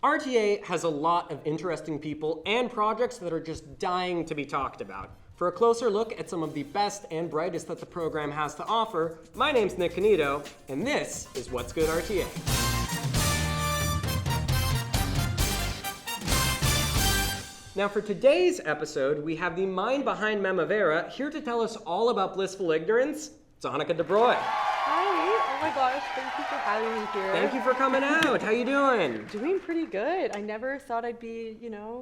RTA has a lot of interesting people and projects that are just dying to be talked about. For a closer look at some of the best and brightest that the program has to offer, my name's Nick Cannito, and this is What's Good RTA. Now for today's episode, we have the mind behind Memavera here to tell us all about Blissful Ignorance. It's Anika Debroy. Hi, oh my gosh, thank you for having me here. Thank you for coming out. How you doing? Doing pretty good. I never thought I'd be,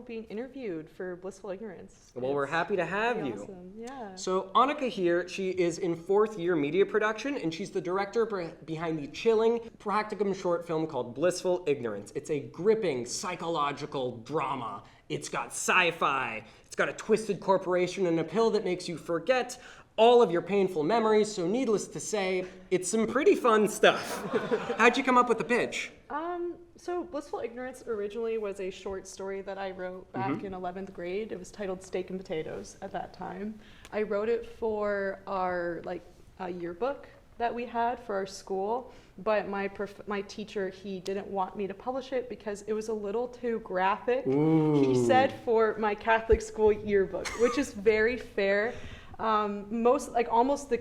being interviewed for Blissful Ignorance. Well, we're happy to have you. Awesome. Yeah. So Anika here, she is in 4th year media production, and she's the director behind the chilling practicum short film called Blissful Ignorance. It's a gripping psychological drama. It's got sci-fi, it's got a twisted corporation and a pill that makes you forget all of your painful memories, so needless to say, it's some pretty fun stuff. How'd you come up with the pitch? So Blissful Ignorance originally was a short story that I wrote back in 11th grade. It was titled Steak and Potatoes at that time. I wrote it for our yearbook that we had for our school, but my teacher, he didn't want me to publish it because it was a little too graphic. Ooh. He said for my Catholic school yearbook, which is very fair.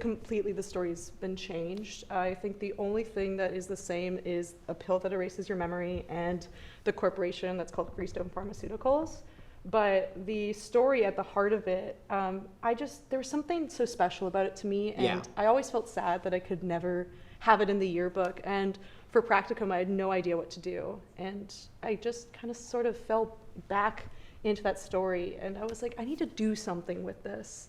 Completely the story's been changed. I think the only thing that is the same is a pill that erases your memory and the corporation that's called Freestone Pharmaceuticals. But the story at the heart of it, there was something so special about it to me, and I always felt sad that I could never have it in the yearbook. And for practicum, I had no idea what to do, and I just kind of sort of fell back into that story, and I was like, I need to do something with this.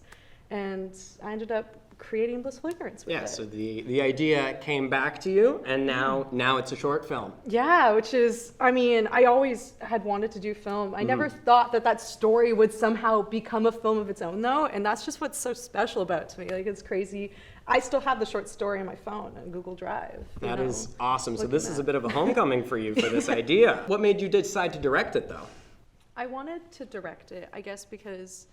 And I ended up creating Blissful Ignorance with it. So the idea came back to you, and now it's a short film. Yeah, which is, I always had wanted to do film. I never thought that story would somehow become a film of its own, though, and that's just what's so special about it to me. Like, it's crazy. I still have the short story on my phone on Google Drive. That is awesome. So this is a bit of a homecoming for you for this idea. What made you decide to direct it, though? I wanted to direct it, I guess, because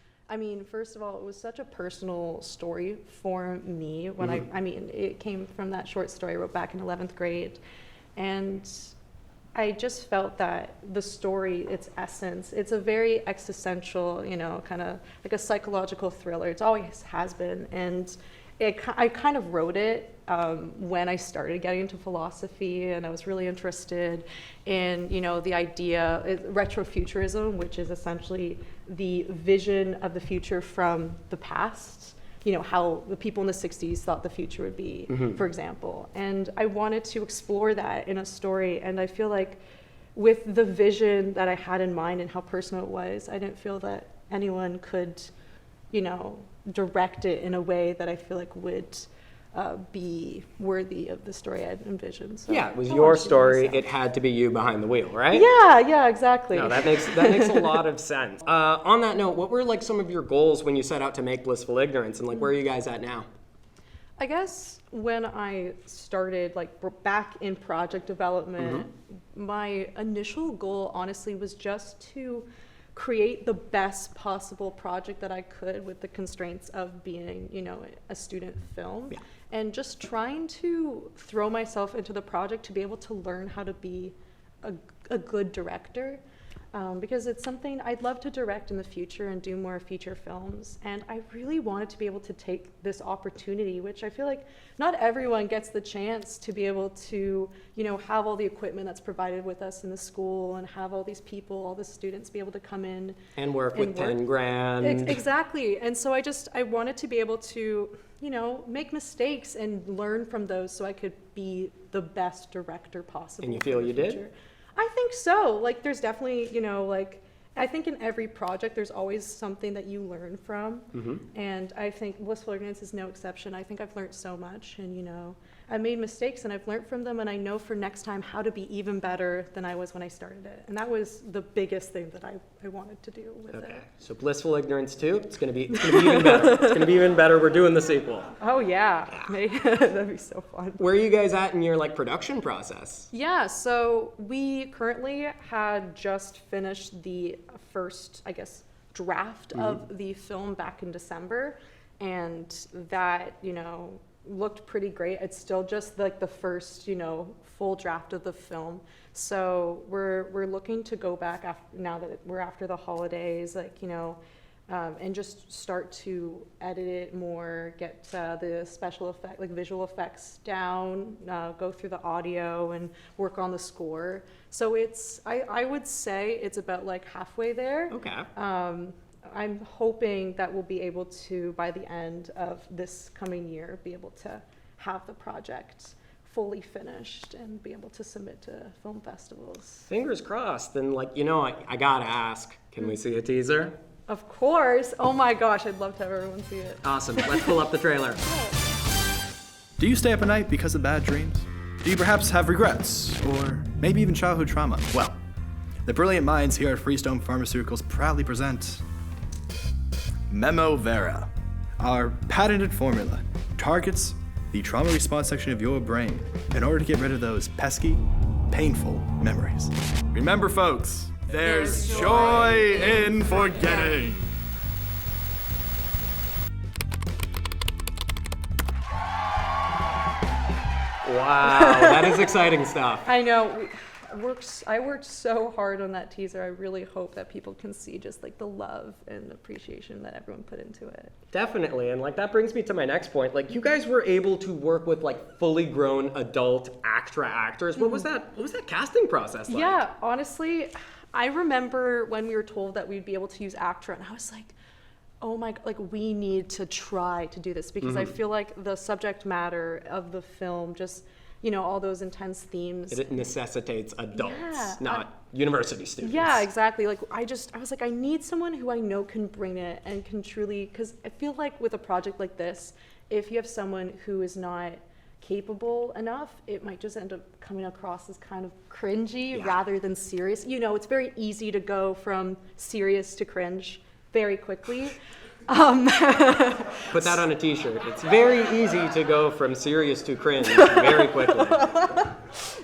first of all, it was such a personal story for me when it came from that short story I wrote back in 11th grade. And I just felt that the story, its essence, it's a very existential, kind of like a psychological thriller. It always has been. And I kind of wrote it when I started getting into philosophy, and I was really interested in, the idea, retrofuturism, which is essentially the vision of the future from the past, how the people in the 60s thought the future would be, for example. And I wanted to explore that in a story, and I feel like with the vision that I had in mind and how personal it was, I didn't feel that anyone could, direct it in a way that I feel like would be worthy of the story I'd envisioned. So it was your story. It had to be you behind the wheel, right? Yeah, exactly. No, that makes a lot of sense. On that note, what were some of your goals when you set out to make Blissful Ignorance, and where are you guys at now? I guess when I started back in project development, my initial goal honestly was just to create the best possible project that I could with the constraints of being, a student film, and just trying to throw myself into the project to be able to learn how to be a good director. Because it's something I'd love to direct in the future and do more feature films. And I really wanted to be able to take this opportunity, which I feel like not everyone gets the chance to be able to, have all the equipment that's provided with us in the school and have all these people, all the students be able to come in. And work with 10 grand. Exactly. And so I wanted to be able to, make mistakes and learn from those so I could be the best director possible. And you feel you did? I think so. There's definitely, I think in every project there's always something that you learn from. And I think Blissful Ignorance is no exception. I think I've learned so much, and I made mistakes and I've learned from them, and I know for next time how to be even better than I was when I started it. And that was the biggest thing that I wanted to do with it. Okay, so Blissful Ignorance 2, it's gonna be even better. It's gonna be even better. We're doing the sequel. Oh yeah. That'd be so fun. Where are you guys at in your production process? Yeah, so we currently had just finished the first, draft of the film back in December, and that, looked pretty great. It's still just like the first, full draft of the film. So we're looking to go back now that we're after the holidays, and just start to edit it more, get the special effect, like visual effects down, go through the audio and work on the score. So I would say it's about like halfway there. Okay. I'm hoping that we'll be able to, by the end of this coming year, be able to have the project fully finished and be able to submit to film festivals. Fingers crossed. And I gotta ask, can we see a teaser? Of course. Oh my gosh, I'd love to have everyone see it. Awesome. Let's pull up the trailer. Do you stay up at night because of bad dreams? Do you perhaps have regrets? Or maybe even childhood trauma? Well, the brilliant minds here at Freestone Pharmaceuticals proudly present Memo Vera. Our patented formula targets the trauma response section of your brain in order to get rid of those pesky, painful memories. Remember, folks, there's joy in forgetting. Wow, that is exciting stuff. I know. I worked so hard on that teaser. I really hope that people can see just like the love and appreciation that everyone put into it. Definitely, and that brings me to my next point. You guys were able to work with fully grown adult ACTRA actors. What was that casting process like? Yeah, honestly, I remember when we were told that we'd be able to use ACTRA, and I was like, oh my, we need to try to do this because I feel like the subject matter of the film just, all those intense themes. It necessitates adults, not university students. Yeah, exactly. I was like, I need someone who I know can bring it and can truly, because I feel like with a project like this, if you have someone who is not capable enough, it might just end up coming across as kind of cringy rather than serious. It's very easy to go from serious to cringe very quickly. Put that on a t-shirt. It's very easy to go from serious to cringe very quickly.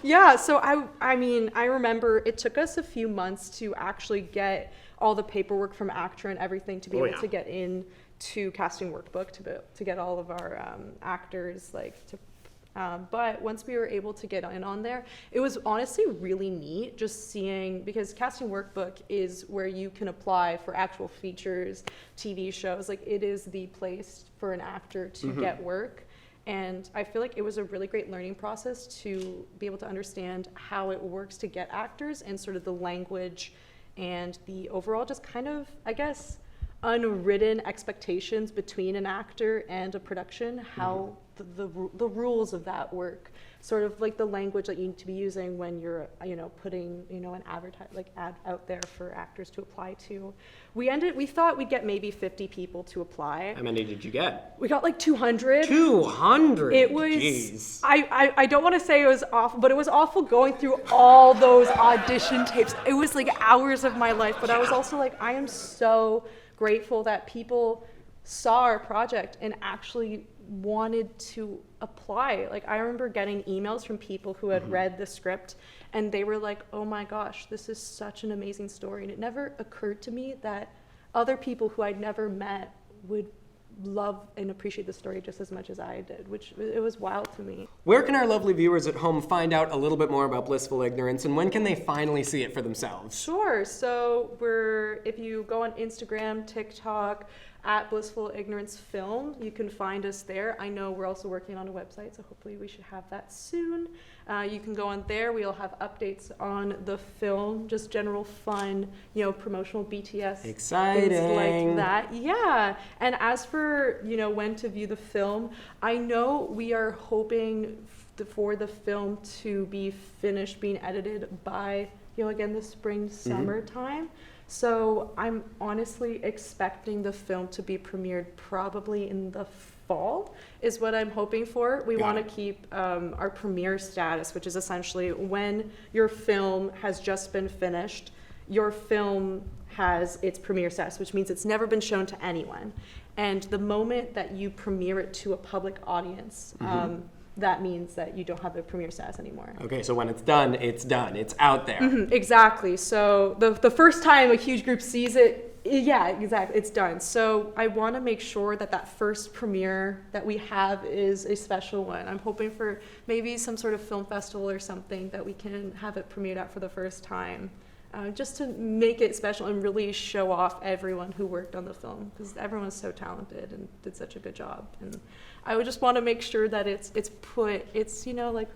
Yeah, so I remember it took us a few months to actually get all the paperwork from ACTRA and everything to be able to get in to casting workbook to get all of our actors but once we were able to get in on there, it was honestly really neat just seeing, because casting workbook is where you can apply for actual features, TV shows. It is the place for an actor to get work. And I feel like it was a really great learning process to be able to understand how it works to get actors and sort of the language and the overall just kind of, I guess, unwritten expectations between an actor and a production, how the rules of that work, sort of the language that you need to be using when you're putting an ad out there for actors to apply to. We thought we'd get maybe 50 people to apply. How many did you get? We got 200. 200. It was. Jeez. I don't want to say it was awful, but it was awful going through all those audition tapes. It was hours of my life, but I was also I am so grateful that people saw our project and actually wanted to apply. I remember getting emails from people who had read the script and they were like, oh my gosh, this is such an amazing story. And it never occurred to me that other people who I'd never met would love and appreciate the story just as much as I did, which it was wild to me. Where can our lovely viewers at home find out a little bit more about Blissful Ignorance, and when can they finally see it for themselves? Sure. So if you go on Instagram, TikTok, at Blissful Ignorance Film, you can find us there. I know we're also working on a website, so hopefully we should have that soon. You can go on there. We'll have updates on the film, just general fun, promotional BTS. Exciting. Things like that. Yeah. And as for, when to view the film, I know we are hoping for the film to be finished being edited by, again, the spring, summer time. So I'm honestly expecting the film to be premiered probably in the fall is what I'm hoping for. We want to keep our premiere status, which is essentially when your film has just been finished, your film has its premiere status, which means it's never been shown to anyone. And the moment that you premiere it to a public audience, that means that you don't have the premiere status anymore. Okay, so when it's done, it's done. It's out there. Exactly. So the first time a huge group sees it, Yeah, exactly. It's done. So I want to make sure that that first premiere that we have is a special one. I'm hoping for maybe some sort of film festival or something that we can have it premiered at for the first time. Just to make it special and really show off everyone who worked on the film, because everyone's so talented and did such a good job. And I would just want to make sure that it's like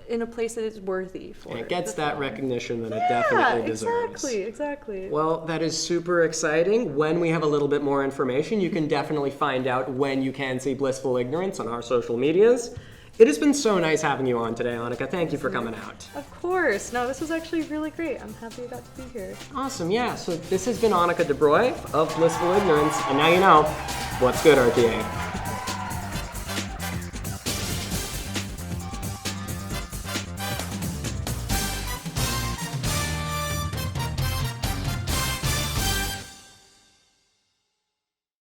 in a place that is worthy for And it gets the that film. recognition that it definitely deserves. Exactly. Well, that is super exciting. When we have a little bit more information, you can definitely find out when you can see Blissful Ignorance on our social medias. It has been so nice having you on today, Anika. Thank you for coming out. Of course. No, this was actually really great. I'm happy I got to be here. Awesome, yeah. So this has been Anika Debroy of Blissful Ignorance, and now you know what's good, RTA.